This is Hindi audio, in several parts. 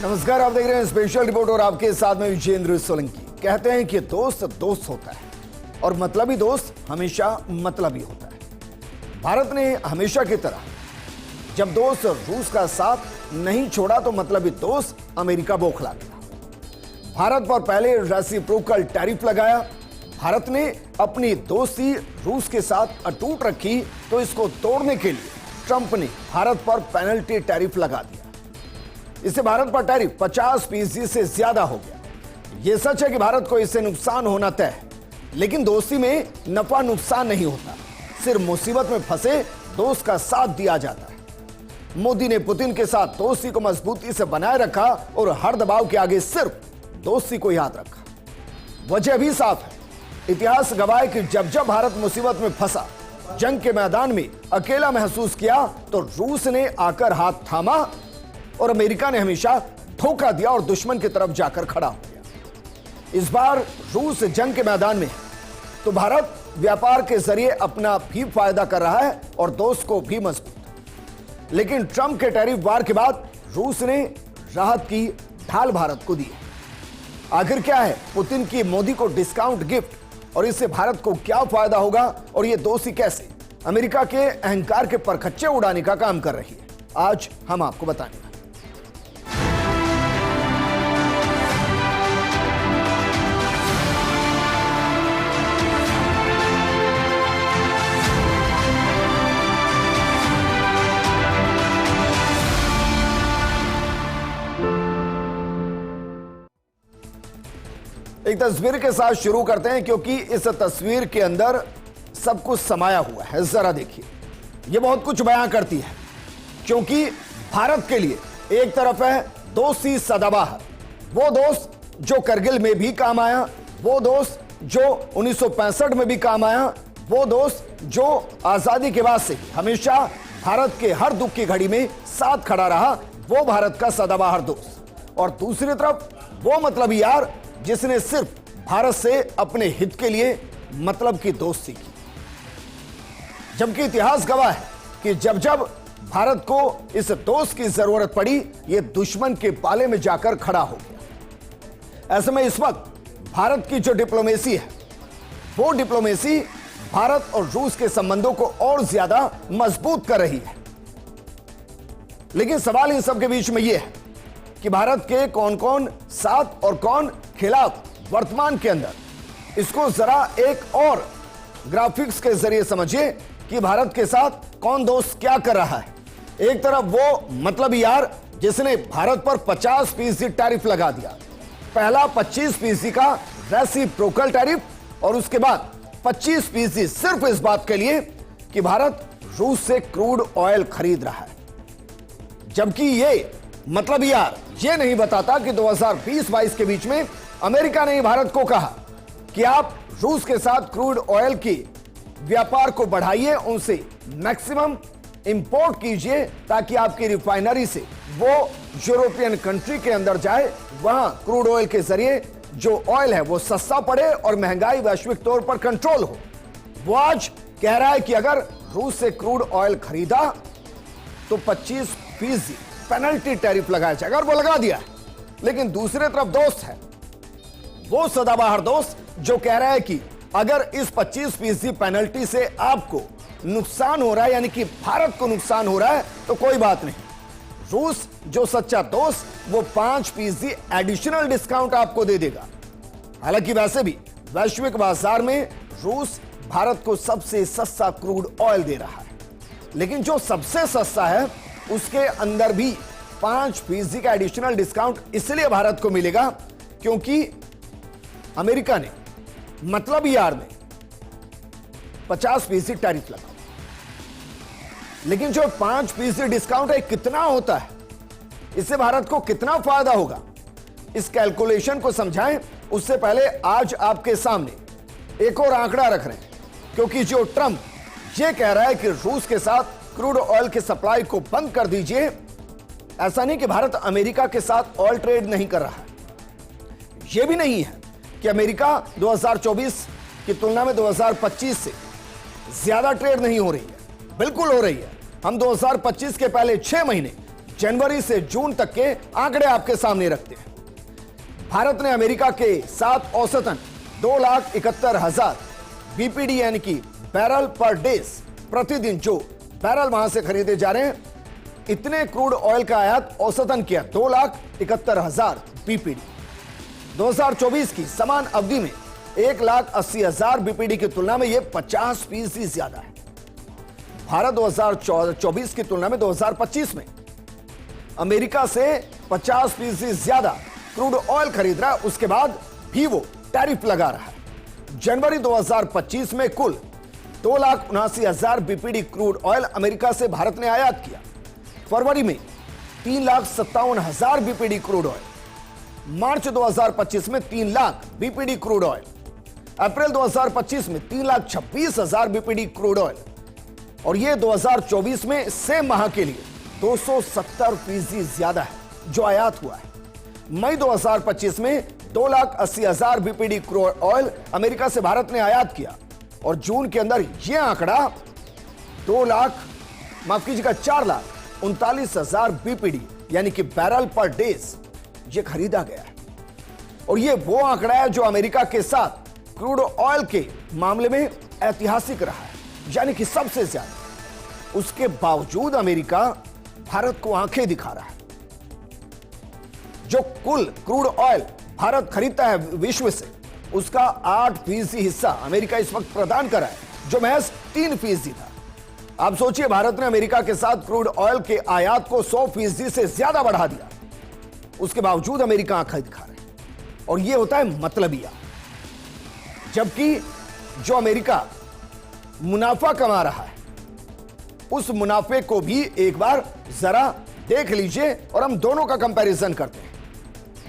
नमस्कार, आप देख रहे हैं स्पेशल रिपोर्ट और आपके साथ में विजेंद्र सोलंकी। कहते हैं कि दोस्त दोस्त होता है और मतलबी दोस्त हमेशा मतलबी होता है। भारत ने हमेशा की तरह जब दोस्त रूस का साथ नहीं छोड़ा तो मतलबी दोस्त अमेरिका बौखला गया। भारत पर पहले रेसिप्रोकल टैरिफ लगाया। भारत ने अपनी दोस्ती रूस के साथ अटूट रखी तो इसको तोड़ने के लिए ट्रंप ने भारत पर पेनल्टी टैरिफ लगा दिया। इससे भारत पर टैरिफ 50% से ज्यादा हो गया। यह सच है कि भारत को इससे नुकसान होना तय है, लेकिन दोस्ती में नफा नुकसान नहीं होता, सिर्फ मुसीबत में फंसे दोस्त का साथ दिया जाता है। मोदी ने पुतिन के साथ दोस्ती को मजबूती से बनाए रखा और हर दबाव के आगे सिर्फ दोस्ती को याद रखा। वजह भी साफ है, इतिहास गवाह है कि जब जब भारत मुसीबत में फंसा, जंग के मैदान में अकेला महसूस किया तो रूस ने आकर हाथ थामा और अमेरिका ने हमेशा धोखा दिया और दुश्मन की तरफ जाकर खड़ा हो गया। इस बार रूस जंग के मैदान में है तो भारत व्यापार के जरिए अपना भी फायदा कर रहा है और दोस्त को भी मजबूत। लेकिन ट्रंप के टैरिफ वार के बाद रूस ने राहत की ढाल भारत को दी। आखिर क्या है पुतिन की मोदी को डिस्काउंट गिफ्ट और इससे भारत को क्या फायदा होगा और यह दोस्ती कैसे अमेरिका के अहंकार के परखच्चे उड़ाने का काम कर रही है, आज हम आपको बताएंगे। एक तस्वीर के साथ शुरू करते हैं क्योंकि इस तस्वीर के अंदर सब कुछ समाया हुआ है। जरा देखिए, यह बहुत कुछ बयां करती है क्योंकि भारत के लिए एक तरफ है दोस्ती सदाबहार, वो दोस्त जो करगिल में भी काम आया, वो दोस्त जो 1965 में भी काम आया, वो दोस्त जो आजादी के बाद से हमेशा भारत के हर दुख की घड़ी में साथ खड़ा रहा, वो भारत का सदाबहार दोस्त। और दूसरी तरफ वो मतलबी यार जिसने सिर्फ भारत से अपने हित के लिए मतलब की दोस्ती की। जबकि इतिहास गवाह है कि जब जब भारत को इस दोस्त की जरूरत पड़ी, यह दुश्मन के पाले में जाकर खड़ा हो गया। ऐसे में इस वक्त भारत की जो डिप्लोमेसी है, वो डिप्लोमेसी भारत और रूस के संबंधों को और ज्यादा मजबूत कर रही है। लेकिन सवाल इन सब के बीच में यह है कि भारत के कौन कौन साथ और कौन खिलाफ वर्तमान के अंदर। इसको जरा एक और ग्राफिक्स के जरिए समझिए कि भारत के साथ कौन दोस्त क्या कर रहा है। एक तरफ वो मतलब यार जिसने भारत पर 50% टैरिफ लगा दिया, पहला 25% का रेसिप्रोकल टैरिफ और उसके बाद 25% सिर्फ इस बात के लिए कि भारत रूस से क्रूड ऑयल खरीद रहा है। जबकि ये मतलब यार ये नहीं बताता कि 2020-22 के बीच में अमेरिका ने भारत को कहा कि आप रूस के साथ क्रूड ऑयल की व्यापार को बढ़ाइए, उनसे मैक्सिमम इंपोर्ट कीजिए ताकि आपकी रिफाइनरी से वो यूरोपियन कंट्री के अंदर जाए, वहां क्रूड ऑयल के जरिए जो ऑयल है वो सस्ता पड़े और महंगाई वैश्विक तौर पर कंट्रोल हो। वो आज कह रहा है कि अगर रूस से क्रूड ऑयल खरीदा तो 25% पेनल्टी टैरिफ लगाया जाएगा और वो लगा दिया है। लेकिन दूसरी तरफ दोस्त है, वो सदाबहार दोस्त जो कह रहा है कि अगर इस 25% पेनल्टी से आपको नुकसान हो रहा है, यानी कि भारत को नुकसान हो रहा है, तो कोई बात नहीं। रूस जो सच्चा दोस्त वो 5% एडिशनल डिस्काउंट आपको दे देगा। हालांकि वैसे भी वैश्विक बाजार में रूस भारत को सबसे सस्ता क्रूड ऑयल दे रहा है, लेकिन जो सबसे सस्ता है उसके अंदर भी 5% का एडिशनल डिस्काउंट इसलिए भारत को मिलेगा क्योंकि अमेरिका ने मतलब यार में 50% टैरिफ लगा। लेकिन जो 5% डिस्काउंट है कितना होता है, इससे भारत को कितना फायदा होगा, इस कैलकुलेशन को समझाएं उससे पहले आज आपके सामने एक और आंकड़ा रख रहे हैं क्योंकि जो ट्रंप ये कह रहा है कि रूस के साथ क्रूड ऑयल की सप्लाई को बंद कर दीजिए, ऐसा नहीं कि भारत अमेरिका के साथ ऑयल ट्रेड नहीं कर रहा है। यह भी नहीं है कि अमेरिका 2024 की तुलना में 2025 से ज्यादा ट्रेड नहीं हो रही है, बिल्कुल हो रही है। हम 2025 के पहले 6 महीने जनवरी से जून तक के आंकड़े आपके सामने रखते हैं। भारत ने अमेरिका के साथ औसतन 2,71,000 बीपीडी यानी कि बैरल पर डेज प्रतिदिन जो बैरल वहां से खरीदे जा रहे हैं, इतने क्रूड ऑयल का आयात औसतन किया 2,71,000 बीपीडी। 2024 की समान अवधि में 1,80,000 बीपीडी की तुलना में यह 50% ज्यादा है। भारत 2024 की तुलना में 2025 में अमेरिका से 50% ज्यादा क्रूड ऑयल खरीद रहा है, उसके बाद भी वो टैरिफ लगा रहा है। जनवरी 2025 में कुल 2,79,000 बीपीडी क्रूड ऑयल अमेरिका से भारत ने आयात किया। फरवरी में 3,57,000 बीपीडी क्रूड ऑयल, मार्च 2025 में 3 लाख बीपीडी क्रूड ऑयल, अप्रैल 2025 में 3,26,000 बीपीडी क्रूड ऑयल, और यह 2024 में सेम माह के लिए 270% ज्यादा है जो आयात हुआ है। मई 2025 में 2,80,000 बीपीडी क्रूड ऑयल अमेरिका से भारत ने आयात किया, और जून के अंदर यह आंकड़ा 4,39,000 बीपीडी यानी कि बैरल पर डेज ये खरीदा गया है। और यह वो आंकड़ा है जो अमेरिका के साथ क्रूड ऑयल के मामले में ऐतिहासिक रहा है, यानी कि सबसे ज्यादा। उसके बावजूद अमेरिका भारत को आंखें दिखा रहा है। जो कुल क्रूड ऑयल भारत खरीदता है विश्व से, उसका 8% हिस्सा अमेरिका इस वक्त प्रदान कर रहा है, जो महज 3% था। आप सोचिए, भारत ने अमेरिका के साथ क्रूड ऑयल के आयात को 100% से ज्यादा बढ़ा दिया, उसके बावजूद अमेरिका आंखें दिखा रहा है। और यह होता है मतलबिया। जबकि जो अमेरिका मुनाफा कमा रहा है, उस मुनाफे को भी एक बार जरा देख लीजिए और हम दोनों का कंपैरिजन करते हैं।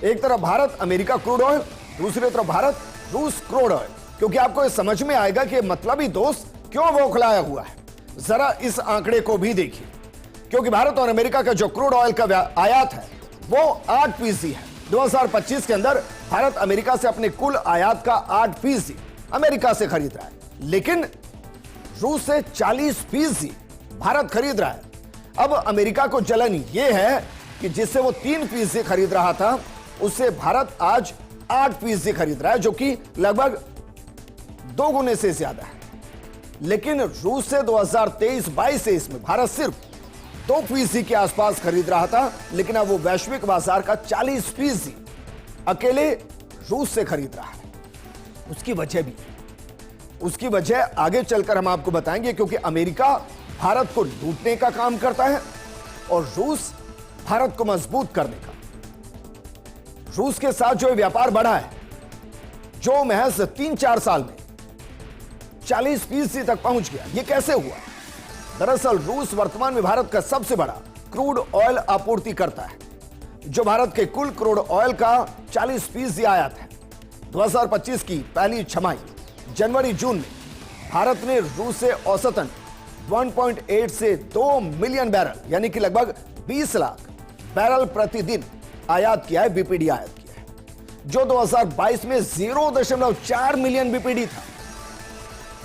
एक तरफ भारत अमेरिका क्रूड ऑयल, दूसरी तरफ भारत रूस क्रूड ऑयल, क्योंकि आपको यह समझ में आएगा कि मतलबी दोस्त क्यों बौखलाया हुआ है। जरा इस आंकड़े को भी देखिए, क्योंकि भारत और अमेरिका का जो क्रूड ऑयल का आयात है वो 8% है। 2025 के अंदर भारत अमेरिका से अपने कुल आयात का 8% अमेरिका से खरीद रहा है, लेकिन रूस से 40% भारत खरीद रहा है। अब अमेरिका को जलन यह है कि जिससे वो 3% खरीद रहा था, उससे भारत आज 8% खरीद रहा है, जो कि लगभग 2 गुने से ज्यादा है। लेकिन रूस से 2023-22 में भारत सिर्फ 2% के आसपास खरीद रहा था, लेकिन अब वो वैश्विक बाजार का 40% अकेले रूस से खरीद रहा है। उसकी वजह भी है, उसकी वजह आगे चलकर हम आपको बताएंगे, क्योंकि अमेरिका भारत को लूटने का काम करता है और रूस भारत को मजबूत करने का। रूस के साथ जो व्यापार बढ़ा है, जो महज 3-4 साल में 40% तक पहुंच गया, यह कैसे हुआ? दरअसल रूस वर्तमान में भारत का सबसे बड़ा क्रूड ऑयल आपूर्ति करता है, जो भारत के कुल क्रूड ऑयल का 40% आयात है। 2025 की पहली छमाही जनवरी जून में भारत ने रूस से औसतन 1.8 से 2 मिलियन बैरल यानी कि लगभग 20 लाख बैरल प्रतिदिन आयात किया है, बीपीडी आयात किया है, जो 2022 में 0.4 मिलियन बीपीडी था।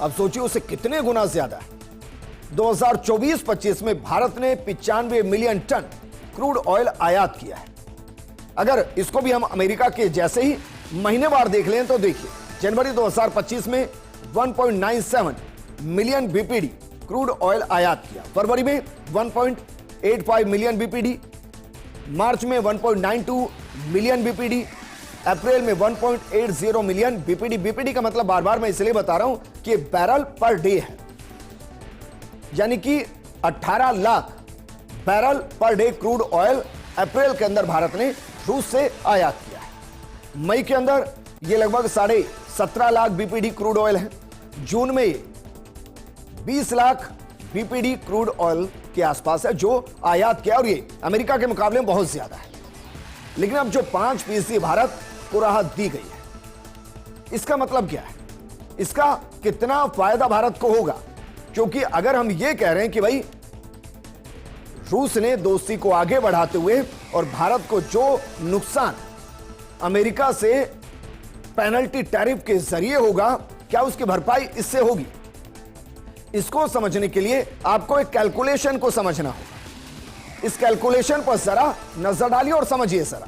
अब सोचिए उसे कितने गुना ज्यादा है। 2024-25 में भारत ने 95 मिलियन टन क्रूड ऑयल आयात किया है। अगर इसको भी हम अमेरिका के जैसे ही महीनेवार देख लें तो देखिए, जनवरी 2025 में 1.97 मिलियन बीपीडी क्रूड ऑयल आयात किया, फरवरी में 1.85 मिलियन बीपीडी, मार्च में 1.92 मिलियन बीपीडी, अप्रैल में 1.80 मिलियन बीपीडी। बीपीडी का मतलब बार बार मैं इसलिए बता रहा हूं कि बैरल पर डे है, यानी कि 18 lakh barrel per day crude oil April के अंदर भारत ने रूस से आयात किया है। मई के अंदर यह लगभग 17.5 लाख बीपीडी क्रूड ऑयल है। जून में 20 लाख बीपीडी क्रूड ऑयल के आसपास है जो आयात किया, और ये अमेरिका के मुकाबले में बहुत ज्यादा है। लेकिन अब जो 5% भारत को राहत दी गई है, इसका मतलब क्या है? इसका कितना फायदा भारत को होगा? क्योंकि अगर हम ये कह रहे हैं कि भाई रूस ने दोस्ती को आगे बढ़ाते हुए और भारत को जो नुकसान अमेरिका से पेनल्टी टैरिफ के जरिए होगा, क्या उसकी भरपाई इससे होगी? इसको समझने के लिए आपको एक कैलकुलेशन को समझना होगा। इस कैलकुलेशन पर जरा नजर डालिए और समझिए जरा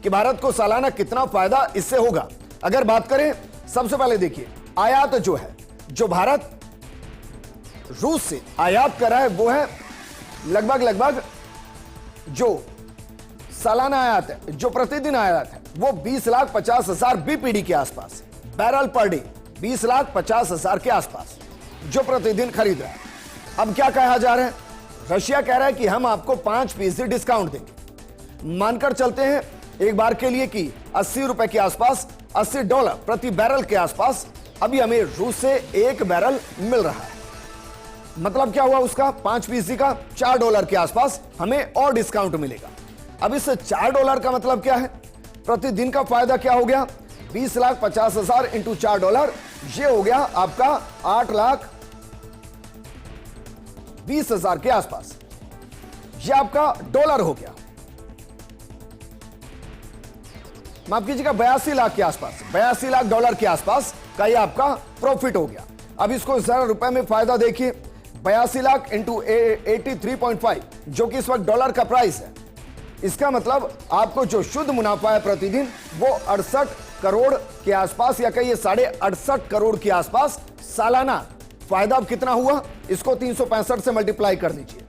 कि भारत को सालाना कितना फायदा इससे होगा। अगर बात करें, सबसे पहले देखिए, आयात जो है, जो भारत रूस से आयात कर रहा है, वो है लगभग जो सालाना आयात है, जो प्रतिदिन आयात है, वो 20,50,000 बीपीडी के आसपास, बैरल पर डे 20,50,000 के आसपास जो प्रतिदिन खरीद रहा है। अब क्या कहा जा रहा है? रशिया कह रहा है कि हम आपको 5% डिस्काउंट देंगे। मानकर चलते हैं एक बार के लिए कि 80 रुपए के आसपास, $80 प्रति बैरल के आसपास अभी हमें रूस से 1 बैरल मिल रहा है। मतलब क्या हुआ उसका? 5% का $4 के आसपास हमें और डिस्काउंट मिलेगा। अब इस $4 का मतलब क्या है? प्रतिदिन का फायदा क्या हो गया? 20,50,000 इंटू $4, ये हो गया आपका 8,20,000 के आसपास। ये आपका डॉलर हो गया, माफ कीजिएगा, 82 लाख के आसपास, 82 लाख डॉलर के आसपास का ये आपका प्रॉफिट हो गया। अब इसको जरा रुपए में फायदा देखिए, 82 लाख इंटू 83.5, जो कि इस वक्त डॉलर का प्राइस है। इसका मतलब आपको जो शुद्ध मुनाफा है प्रतिदिन, वो 68 करोड़ के आसपास, या कहिए 68.5 करोड़ के आसपास सालाना फायदा। अब कितना हुआ? इसको 365 से मल्टीप्लाई कर लीजिए,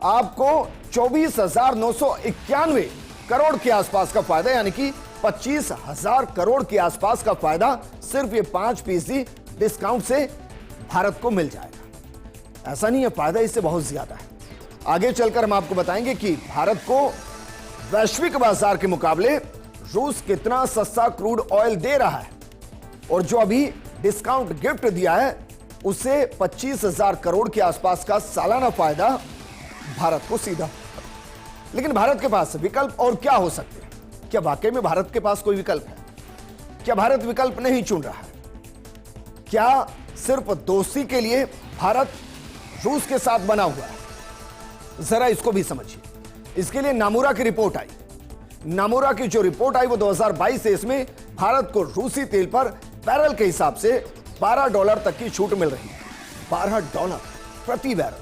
आपको 24,991 करोड़ के आसपास का फायदा, यानी कि 25,000 करोड़ के आसपास का फायदा सिर्फ ये 5% डिस्काउंट से भारत को मिल जाएगा। ऐसा नहीं है, फायदा इससे बहुत ज्यादा है। आगे चलकर हम आपको बताएंगे कि भारत को वैश्विक बाजार के मुकाबले रूस कितना सस्ता क्रूड ऑयल दे रहा है, और जो अभी डिस्काउंट गिफ्ट दिया है उससे 25,000 करोड़ के आसपास का सालाना फायदा भारत को सीधा। लेकिन भारत के पास विकल्प और क्या हो सकते हैं? क्या वाकई में भारत के पास कोई विकल्प है? क्या भारत विकल्प नहीं चुन रहा है? क्या सिर्फ दोस्ती के लिए भारत रूस के साथ बना हुआ है? जरा इसको भी समझिए। इसके लिए नामुरा की रिपोर्ट आई। नामुरा की जो रिपोर्ट आई वो 2022 से, इसमें भारत को रूसी तेल पर बैरल के हिसाब से $12 तक की छूट मिल रही है। $12 प्रति बैरल।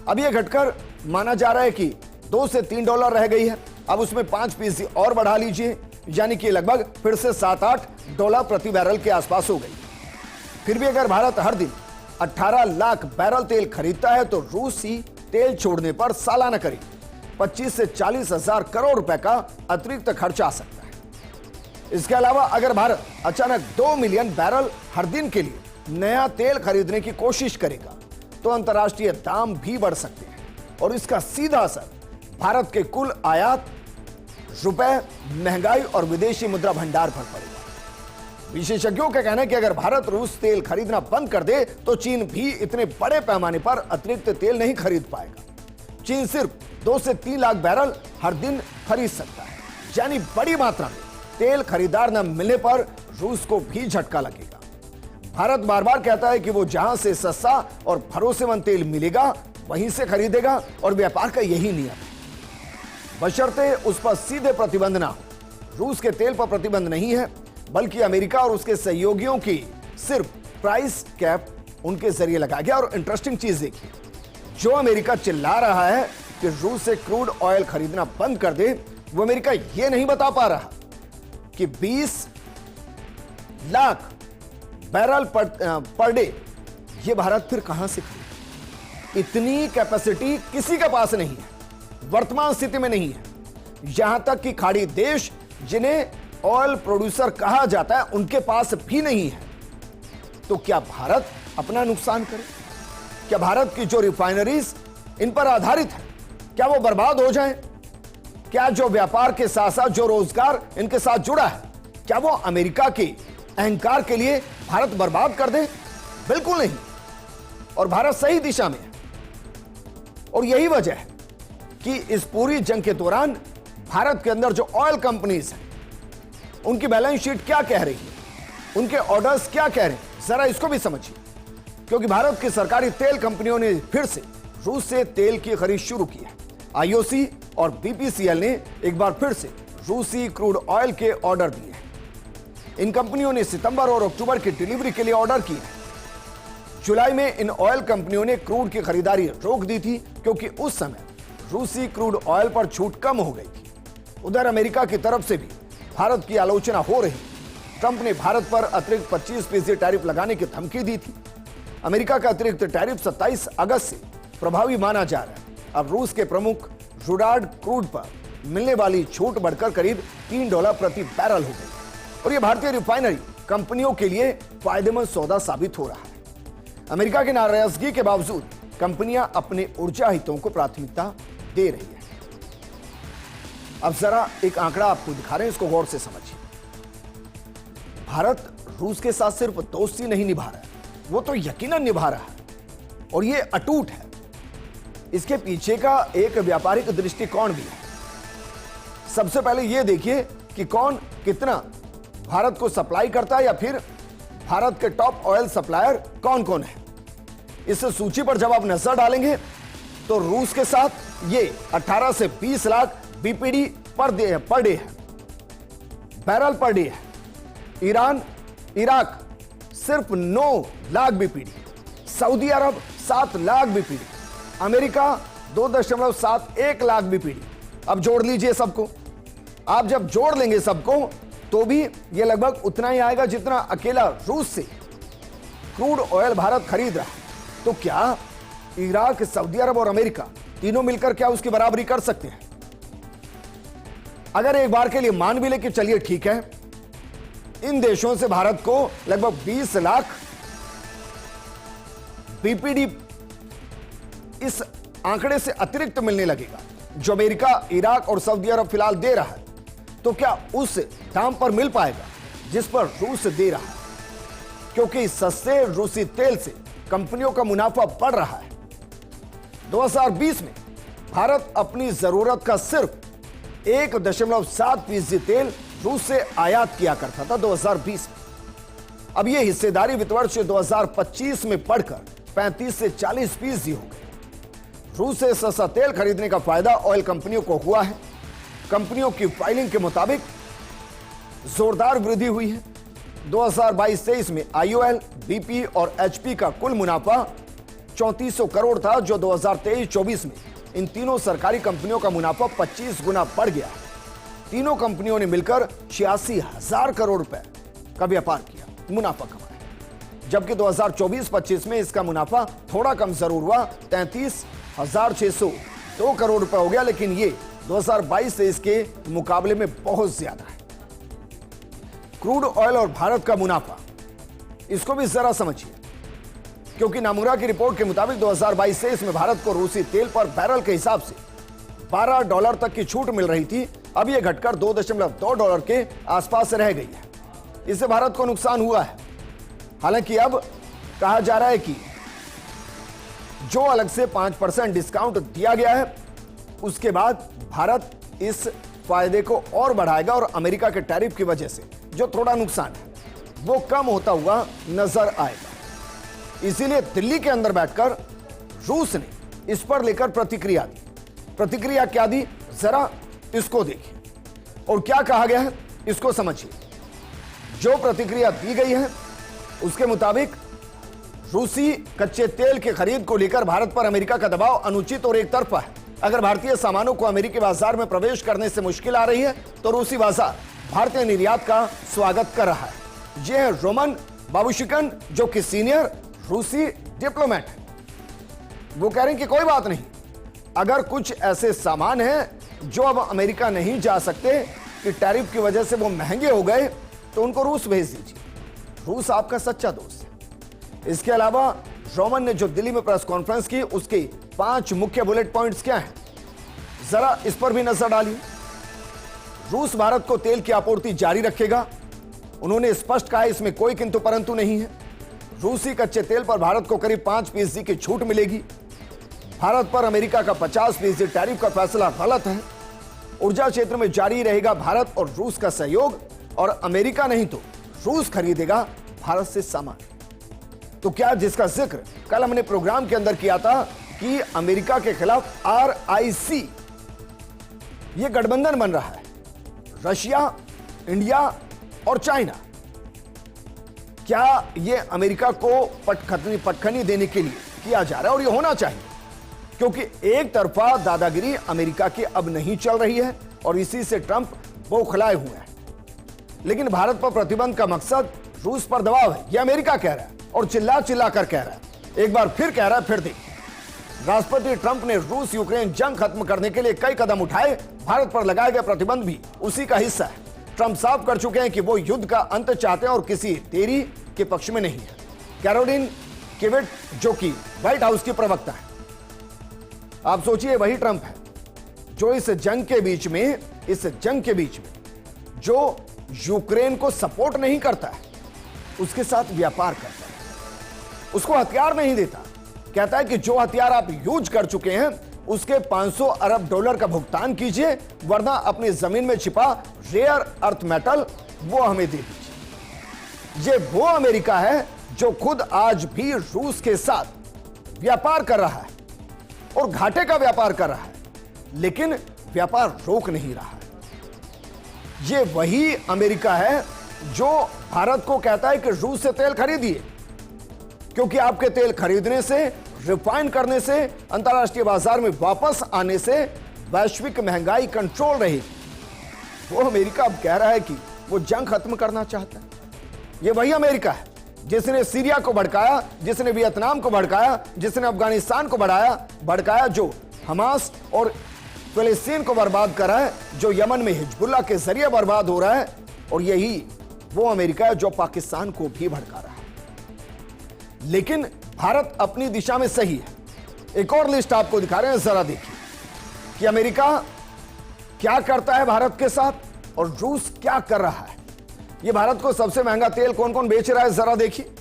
अब यह घटकर माना जा रहा है कि $2 से $3 रह गई है। अब उसमें 5% और बढ़ा लीजिए, यानी कि लगभग फिर से $7-8 प्रति बैरल के आसपास हो गई। फिर भी अगर भारत हर दिन 18 लाख बैरल तेल खरीदता है तो रूसी तेल छोड़ने पर सालाना करीब 25 से 40 हजार करोड़ रुपए का अतिरिक्त खर्च आ सकता है। इसके अलावा अगर भारत अचानक 2 मिलियन बैरल हर दिन के लिए नया तेल खरीदने की कोशिश करेगा तो अंतर्राष्ट्रीय दाम भी बढ़ सकते हैं, और इसका सीधा असर भारत के कुल आयात, रुपए, महंगाई और विदेशी मुद्रा भंडार पर पड़ेगा। विशेषज्ञों का कहना है कि अगर भारत रूस तेल खरीदना बंद कर दे तो चीन भी इतने बड़े पैमाने पर अतिरिक्त तेल नहीं खरीद पाएगा। चीन सिर्फ 2 से 3 लाख बैरल हर दिन खरीद सकता है, यानी बड़ी मात्रा में तेल खरीदार न मिलने पर रूस को भी झटका लगेगा। भारत बार बार कहता है कि वो जहां से सस्ता और भरोसेमंद तेल मिलेगा वहीं से खरीदेगा, और व्यापार का यही नियम है, बशर्ते उस पर सीधे प्रतिबंध ना हो। रूस के तेल पर प्रतिबंध नहीं है, बल्कि अमेरिका और उसके सहयोगियों की सिर्फ प्राइस कैप उनके जरिए लगाया गया। और इंटरेस्टिंग चीज देखिए, जो अमेरिका चिल्ला रहा है कि रूस से क्रूड ऑयल खरीदना बंद कर दे, वो अमेरिका यह नहीं बता पा रहा कि 20 लाख बैरल पर डे ये भारत फिर कहां से खरीदे। इतनी कैपेसिटी किसी के पास नहीं है, वर्तमान स्थिति में नहीं है। यहां तक कि खाड़ी देश जिन्हें ऑयल प्रोड्यूसर कहा जाता है उनके पास भी नहीं है। तो क्या भारत अपना नुकसान करे? क्या भारत की जो रिफाइनरीज इन पर आधारित है, क्या वो बर्बाद हो जाएं? क्या जो व्यापार के साथ साथ जो रोजगार इनके साथ जुड़ा है, क्या वो अमेरिका के अहंकार के लिए भारत बर्बाद कर दे? बिल्कुल नहीं। और भारत सही दिशा में है, और यही वजह है कि इस पूरी जंग के दौरान भारत के अंदर जो ऑयल कंपनीज हैं उनकी बैलेंस शीट क्या कह रही है, उनके ऑर्डर्स क्या कह रहे हैं, जरा इसको भी समझिए। क्योंकि भारत की सरकारी तेल कंपनियों ने फिर से रूस से तेल की खरीद शुरू की है। आईओसी और बीपीसीएल ने एक बार फिर से रूसी क्रूड ऑयल के ऑर्डर दिए हैं। इन कंपनियों ने सितंबर और अक्टूबर की डिलीवरी के लिए ऑर्डर किए हैं। जुलाई में इन ऑयल कंपनियों ने क्रूड की खरीदारी रोक दी थी, क्योंकि उस समय रूसी क्रूड ऑयल पर छूट कम हो गई थी। उधर अमेरिका की तरफ से भी भारत की आलोचना हो रही। ट्रंप ने भारत पर अतिरिक्त 25% टैरिफ लगाने की धमकी दी थी। अमेरिका का अतिरिक्त टैरिफ 27 अगस्त से प्रभावी माना जा रहा है। अब रूस के प्रमुख रुडार्ड क्रूड पर मिलने वाली छूट बढ़कर करीब $3 प्रति बैरल हो गई और यह भारतीय रिफाइनरी कंपनियों के लिए फायदेमंद सौदा साबित हो रहा है। अमेरिका की नाराजगी के बावजूद कंपनियां अपने ऊर्जा हितों को प्राथमिकता दे रही है। अब जरा एक आंकड़ा आपको दिखा रहे हैं, इसको गौर से समझिए। भारत रूस के साथ सिर्फ दोस्ती नहीं निभा रहा है, वो तो यकीनन निभा रहा है और ये अटूट है। इसके पीछे का एक व्यापारिक दृष्टिकोण भी है। सबसे पहले यह देखिए कि कौन कितना भारत को सप्लाई करता है या फिर भारत के टॉप ऑयल सप्लायर कौन कौन है। इस सूची पर जब आप नजर डालेंगे तो रूस के साथ ये 18 से 20 लाख बीपीडी पर डे है, बैरल पर डे है। ईरान इराक सिर्फ 9 लाख बीपीडी, सऊदी अरब 7 lakh BPD, America 2.71 lakh BPD. अब जोड़ लीजिए सबको। आप जब जोड़ लेंगे सबको तो भी यह लगभग उतना ही आएगा जितना अकेला रूस से क्रूड ऑयल भारत खरीद रहा है। तो क्या इराक, सऊदी अरब और अमेरिका तीनों मिलकर क्या उसकी बराबरी कर सकते हैं? अगर एक बार के लिए मान भी ले कि चलिए ठीक है, इन देशों से भारत को लगभग 20 लाख बीपीडी इस आंकड़े से अतिरिक्त मिलने लगेगा जो अमेरिका, इराक और सऊदी अरब फिलहाल दे रहा है, तो क्या उस दाम पर मिल पाएगा जिस पर रूस दे रहा है? क्योंकि सस्ते रूसी तेल से कंपनियों का मुनाफा बढ़ रहा है। 2020 में भारत अपनी जरूरत का सिर्फ 1.7% तेल रूस से आयात किया करता था 2020 में। अब यह हिस्सेदारी वित्त वर्ष 2025 में बढ़कर 35 से 40% हो गई। रूस से सस्ता तेल खरीदने का फायदा ऑयल कंपनियों को हुआ है। कंपनियों की फाइलिंग के मुताबिक जोरदार वृद्धि हुई है। 2022-23 में आईओएल, बीपी और एचपी का कुल मुनाफा 3400 करोड़ था, जो 2023-24 में इन तीनों सरकारी कंपनियों का मुनाफा 25 गुना बढ़ गया। तीनों कंपनियों ने मिलकर 86,000 करोड़ रुपए का व्यापार किया, मुनाफा कमाया। जबकि 2024-25 में इसका मुनाफा थोड़ा कम जरूर हुआ, 33,602 करोड़ रुपए हो गया, लेकिन ये 2022 से इसके मुकाबले में बहुत ज्यादा है। क्रूड ऑयल और भारत का मुनाफा, इसको भी जरा समझिए, क्योंकि नामुरा की रिपोर्ट के मुताबिक 2022-23 में भारत को रूसी तेल पर बैरल के हिसाब से $12 तक की छूट मिल रही थी। अब यह घटकर $2.2 के आसपास रह गई है। इससे भारत को नुकसान हुआ है। हालांकि अब कहा जा रहा है कि जो अलग से 5% डिस्काउंट दिया गया है, उसके बाद भारत इस फायदे को और बढ़ाएगा और अमेरिका के टैरिफ की वजह से जो थोड़ा नुकसान है वो कम होता हुआ नजर आएगा। इसीलिए दिल्ली के अंदर बैठकर रूस ने इस पर लेकर प्रतिक्रिया दी। प्रतिक्रिया क्या दी, जरा इसको देखिए और क्या कहा गया है इसको समझिए। जो प्रतिक्रिया दी गई है उसके मुताबिक रूसी कच्चे तेल की खरीद को लेकर भारत पर अमेरिका का दबाव अनुचित और एक तरफा है। अगर भारतीय सामानों को अमेरिकी बाजार में प्रवेश करने से मुश्किल आ रही है तो रूसी बाजार भारतीय निर्यात का स्वागत कर रहा है। ये है रोमन बाबुशिकन, जो कि सीनियर रूसी डिप्लोमेट है। वो कह रहे हैं कि कोई बात नहीं, अगर कुछ ऐसे सामान हैं जो अब अमेरिका नहीं जा सकते कि टैरिफ की वजह से वो महंगे हो गए, तो उनको रूस भेज दीजिए। रूस आपका सच्चा दोस्त है। इसके अलावा रोमन ने जो दिल्ली में प्रेस कॉन्फ्रेंस की, उसके 5 मुख्य बुलेट पॉइंट्स क्या हैं, जरा इस पर भी नजर डालिए। रूस भारत को तेल की आपूर्ति जारी रखेगा। उन्होंने स्पष्ट कहा इसमें कोई किंतु परंतु नहीं है। रूसी कच्चे तेल पर भारत को करीब 5% की छूट मिलेगी। भारत पर अमेरिका का 50% टैरिफ का फैसला गलत है। ऊर्जा क्षेत्र में जारी रहेगा भारत और रूस का सहयोग, और अमेरिका नहीं तो रूस खरीदेगा भारत से सामान। तो क्या जिसका जिक्र कल हमने प्रोग्राम के अंदर किया था कि अमेरिका के खिलाफ RIC यह गठबंधन बन रहा है, रशिया, इंडिया और चाइना, क्या यह अमेरिका को पटखनी देने के लिए किया जा रहा है? और यह होना चाहिए, क्योंकि एक तरफा दादागिरी अमेरिका की अब नहीं चल रही है और इसी से ट्रंप बौखलाए हुए हैं। लेकिन भारत पर प्रतिबंध का मकसद रूस पर दबाव है, यह अमेरिका कह रहा है और चिल्ला चिल्ला कर कह रहा है। एक बार फिर कह रहा है, फिर देखिए। राष्ट्रपति ट्रंप ने रूस यूक्रेन जंग खत्म करने के लिए कई कदम उठाए, भारत पर लगाए गए प्रतिबंध भी उसी का हिस्सा है। ट्रंप साफ कर चुके हैं कि वो युद्ध का अंत चाहते हैं और किसी देरी के पक्ष में नहीं है। कैरोलिन किविट, जो कि व्हाइट हाउस की प्रवक्ता है, आप सोचिए वही ट्रंप है जो इस जंग के बीच में जो यूक्रेन को सपोर्ट नहीं करता है, उसके साथ व्यापार करता है, उसको हथियार नहीं देता। कहता है कि जो हथियार आप यूज कर चुके हैं उसके 500 अरब डॉलर का भुगतान कीजिए, वरना अपनी जमीन में छिपा रेयर अर्थ मेटल वो हमें दे दीजिए। ये वो अमेरिका है जो खुद आज भी रूस के साथ व्यापार कर रहा है और घाटे का व्यापार कर रहा है, लेकिन व्यापार रोक नहीं रहा है। ये वही अमेरिका है जो भारत को कहता है कि रूस से तेल खरीदिए, क्योंकि आपके तेल खरीदने से, रिफाइन करने से, अंतर्राष्ट्रीय बाजार में वापस आने से वैश्विक महंगाई कंट्रोल रहेगी। वो अमेरिका अब कह रहा है कि वो जंग खत्म करना चाहता है। ये वही अमेरिका है जिसने सीरिया को भड़काया, जिसने वियतनाम को भड़काया, जिसने अफगानिस्तान को भड़काया, जो हमास और फिलिस्तीन को बर्बाद करा है, जो यमन में हिजबुल्लाह के जरिए बर्बाद हो रहा है, और यही वो अमेरिका है जो पाकिस्तान को भी भड़का रहा है। लेकिन भारत अपनी दिशा में सही है। एक और लिस्ट आपको दिखा रहे हैं, जरा देखिए कि अमेरिका क्या करता है भारत के साथ और रूस क्या कर रहा है। ये भारत को सबसे महंगा तेल कौन कौन बेच रहा है, जरा देखिए।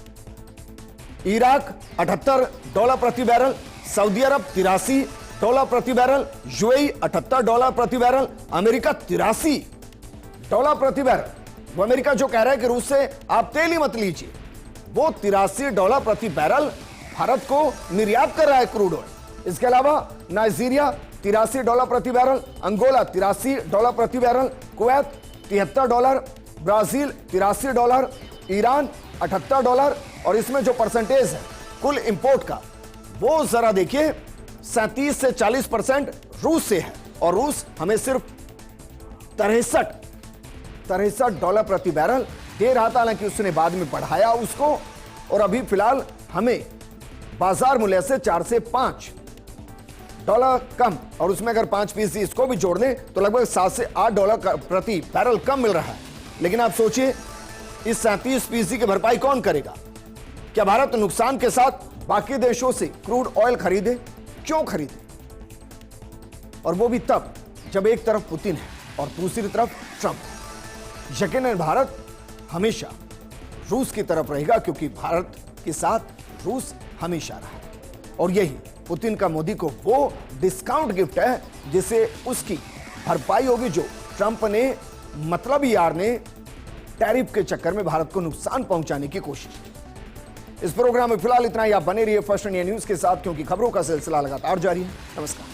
इराक $78 प्रति बैरल, सऊदी अरब $83 प्रति बैरल, यूएई $78 प्रति बैरल, अमेरिका $83 प्रति बैरल। वो अमेरिका जो कह रहा है कि रूस से आप तेल ही मत लीजिए, वो $83 प्रति बैरल भारत को निर्यात कर रहा है क्रूड ऑयल। इसके अलावा नाइजीरिया $83 प्रति बैरल, अंगोला $83 प्रति बैरल, कुवैत $73, ब्राजील $83, ईरान $78, और इसमें जो परसेंटेज है कुल इंपोर्ट का, वो जरा देखिए 37 से 40% रूस से है, और रूस हमें सिर्फ $63 प्रति बैरल दे रहा था। हालांकि उसने बाद में बढ़ाया उसको, और अभी फिलहाल हमें बाजार मूल्य से $4 से $5 कम, और उसमें अगर 5% इसको भी जोड़ लें तो लगभग $7 से $8 प्रति बैरल कम मिल रहा है। लेकिन आप सोचिए इस 37% की भरपाई कौन करेगा? क्या भारत नुकसान के साथ बाकी देशों से क्रूड ऑयल खरीदे? क्यों खरीदे? और वो भी तब जब एक तरफ पुतिन है और दूसरी तरफ ट्रंप है। यकीनन भारत हमेशा रूस की तरफ रहेगा, क्योंकि भारत के साथ रूस हमेशा रहा, और यही पुतिन का मोदी को वो डिस्काउंट गिफ्ट है जिसे उसकी भरपाई होगी जो ट्रंप ने, मतलब यार ने, टैरिफ के चक्कर में भारत को नुकसान पहुंचाने की कोशिश की। इस प्रोग्राम में फिलहाल इतना ही। आप बने रहिए फर्स्ट इंडिया न्यूज के साथ, क्योंकि खबरों का सिलसिला लगातार जारी है। नमस्कार।